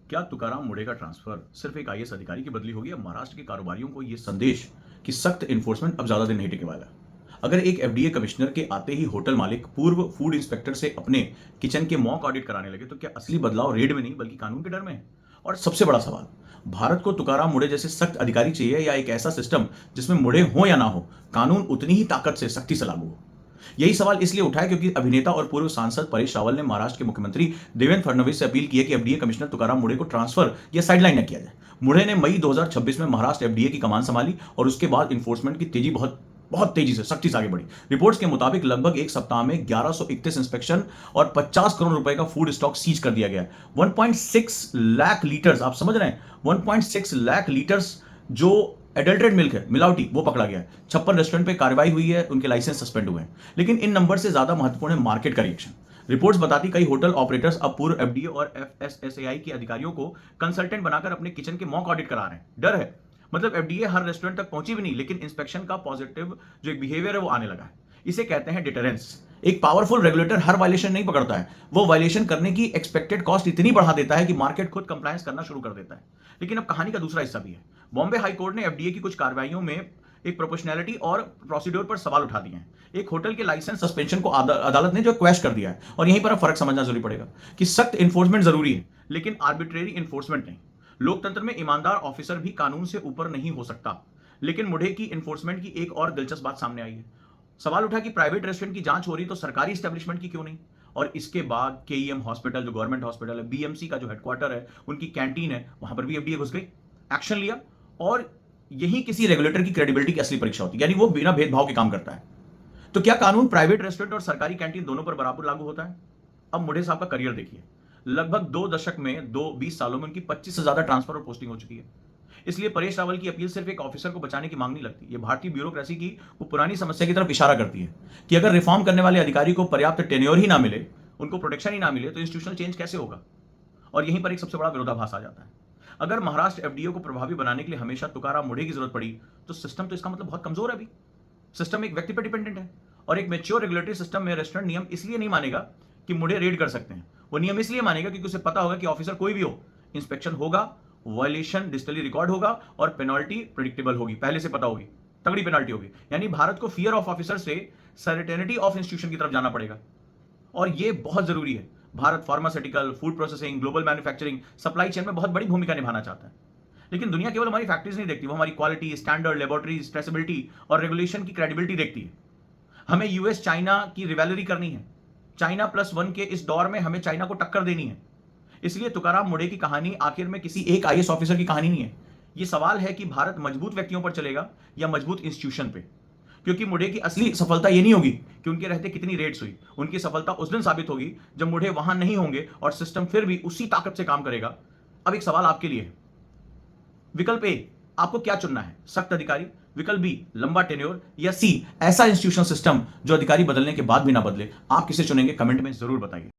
क्या तुकाराम मुंडे का ट्रांसफर सिर्फ एक आईएएस अधिकारी की बदली होगी या महाराष्ट्र के कारोबारियों को यह संदेश कि सख्त एनफोर्समेंट अब ज्यादा दिन नहीं टिके वाला? अगर एक एफडीए कमिश्नर के आते ही होटल मालिक पूर्व फूड इंस्पेक्टर से अपने किचन के मॉक ऑडिट कराने लगे तो क्या असली बदलाव रेड में नहीं बल्कि कानून के डर में है? और सबसे बड़ा सवाल, भारत को तुकाराम मुंडे जैसे सख्त अधिकारी चाहिए या एक ऐसा सिस्टम जिसमें मुंडे हो या ना हो, कानून उतनी ही ताकत से सख्ती से लागू हो? यही सवाल इसलिए उठाया क्योंकि अभिनेता और पूर्व सांसद परेश रावल ने महाराष्ट्र के मुख्यमंत्री देवेंद्र फडणवीस से अपील की है कि एफडीए कमिश्नर तुकाराम मुंडे को ट्रांसफर या साइडलाइन न किया जाए। मुंडे ने मई 2026 में महाराष्ट्र एफडीए की कमान संभाली और उसके बाद इन्फोर्समेंट की तेजी बहुत बहुत तेजी से सख्ती से आगे बढ़ी। रिपोर्ट्स के मुताबिक लगभग एक सप्ताह में 1131 इंस्पेक्शन और 50 करोड़ रुपए का फूड स्टॉक सीज कर दिया गया है। 1.6 लाख लीटर्स, आप समझ रहे हैं, 1.6 लाख लीटर्स जो एडल्ट्रेट मिल्क है, मिलावटी, वो पकड़ा गया है। 56 रेस्टोरेंट पे कार्रवाई हुई है, उनके लाइसेंस सस्पेंड हुए हैं। लेकिन इन नंबर से ज्यादा महत्वपूर्ण है मार्केट का रिएक्शन। रिपोर्ट्स बताती कई होटल ऑपरेटर्स अब पूर्व एफडीए और एफएसएसएआई के अधिकारियों को कंसल्टेंट बनाकर अपने किचन के मॉक ऑडिट करा रहे हैं। डर है, मतलब एफडीए हर रेस्टोरेंट तक पहुंची भी नहीं, लेकिन इंस्पेक्शन का पॉजिटिव जो एक बिहेवियर है वो आने लगा है। इसे कहते हैं डिटरेंस। एक पावरफुल रेगुलेटर हर वायलेशन नहीं पकड़ता है, वो वायलेशन करने की एक्सपेक्टेड कॉस्ट इतनी बढ़ा देता है कि मार्केट खुद कंप्लायंस करना शुरू कर देता है। लेकिन अब कहानी का दूसरा हिस्सा भी है। बॉम्बे हाई कोर्ट ने एफडीए की कुछ कार्रवाइयों में एक प्रोपोर्शनैलिटी और प्रोसीड्योर पर सवाल उठा दिए हैं। एक होटल के लाइसेंस सस्पेंशन को अदालत ने जो क्वैश कर दिया है, और यहीं पर अब फर्क समझना जरूरी पड़ेगा कि सख्त इन्फोर्समेंट जरूरी है लेकिन आर्बिट्रेरी इन्फोर्समेंट नहीं। लोकतंत्र में ईमानदार ऑफिसर भी कानून से ऊपर नहीं हो सकता। लेकिन मुंडे की इन्फोर्समेंट की एक और दिलचस्प बात सामने आई है। सवाल उठा कि प्राइवेट रेस्टोरेंट की जांच हो रही तो सरकारी एस्टेब्लिशमेंट की क्यों नहीं? और इसके बाद केईएम हॉस्पिटल, जो गवर्नमेंट हॉस्पिटल है, बीएमसी का जो हेडक्वार्टर है, उनकी कैंटीन है, वहां पर भी एफडीए घुस गई, एक्शन लिया। और यही किसी रेगुलेटर की क्रेडिबिलिटी की असली परीक्षा होती है, यानी वो बिना भेदभाव के काम करता है। तो क्या कानून प्राइवेट रेस्टोरेंट और सरकारी कैंटीन दोनों पर बराबर लागू होता है? अब मुंडे साहब का करियर देखिए। लगभग 2 दशक में 20 सालों में उनकी 25 से ज्यादा ट्रांसफर और पोस्टिंग हो चुकी है। इसलिए परेश रावल की अपील सिर्फ एक ऑफिसर को बचाने की मांग नहीं लगती, ये भारतीय ब्यूरोक्रेसी की वो पुरानी समस्या की तरफ इशारा करती है कि अगर रिफॉर्म करने वाले अधिकारी को पर्याप्त टेन्योर ही ना मिले, उनको प्रोटेक्शन ही ना मिले, तो इंस्टीट्यूशनल चेंज कैसे होगा? और यहीं पर एक सबसे बड़ा विरोधाभास आ जाता है। अगर महाराष्ट्र एफडीए को प्रभावी बनाने के लिए हमेशा तुकाराम मुंडे की जरूरत पड़ी, तो सिस्टम तो इसका मतलब बहुत कमजोर है। अभी सिस्टम एक व्यक्ति पर डिपेंडेंट है, और एक मेच्योर रेगुलेटरी सिस्टम में रेस्टोरेंट नियम इसलिए नहीं मानेगा कि मुंडे रेड कर सकते हैं, वो नियम इसलिए मानेगा क्योंकि उसे पता होगा कि ऑफिसर कोई भी हो, इंस्पेक्शन होगा, वायलेशन डिजिटली रिकॉर्ड होगा और पेनल्टी प्रिडिक्टेबल होगी, पहले से पता होगी, तगड़ी पेनल्टी होगी। यानी भारत को फियर ऑफ ऑफिसर से सर्टेनिटी ऑफ इंस्टीट्यूशन की तरफ जाना पड़ेगा, और ये बहुत जरूरी है। Bharat pharmaceutical, food processing, global manufacturing, supply chain में बहुत बड़ी भूमिका निभाना चाहता है। लेकिन दुनिया केवल हमारी फैक्ट्रीज नहीं देखती, वो हमारी क्वालिटी, स्टैंडर्ड, लेबोरेटरीज, ट्रेसेबिलिटी और रेगुलेशन की क्रेडिबिलिटी देखती है। हमें यूएस चाइना की रिवैलरी करनी है। चाइना +1 के इस दौर में हमें चाइना को टक्कर देनी है। इसलिए तुकाराम मुंडे की कहानी आखिर में किसी एक आईएएस ऑफिसर की कहानी नहीं है। यह सवाल है कि भारत मजबूत व्यक्तियों पर चलेगा या मजबूत इंस्टीट्यूशन पे। क्योंकि मुंडे की असली सफलता यह नहीं होगी कि उनके रहते कितनी रेड्स हुई, उनकी सफलता उस दिन साबित होगी जब मुंडे वहां नहीं होंगे और सिस्टम फिर भी उसी ताकत से काम करेगा। अब एक सवाल आपके लिए है, विकल्प ए, आपको क्या चुनना है? सख्त अधिकारी, विकल्प बी, लंबा टेन्योर, या सी, ऐसा इंस्टीट्यूशन सिस्टम जो अधिकारी बदलने के बाद भी ना बदले? आप किसे चुनेंगे? कमेंट में जरूर बताइए।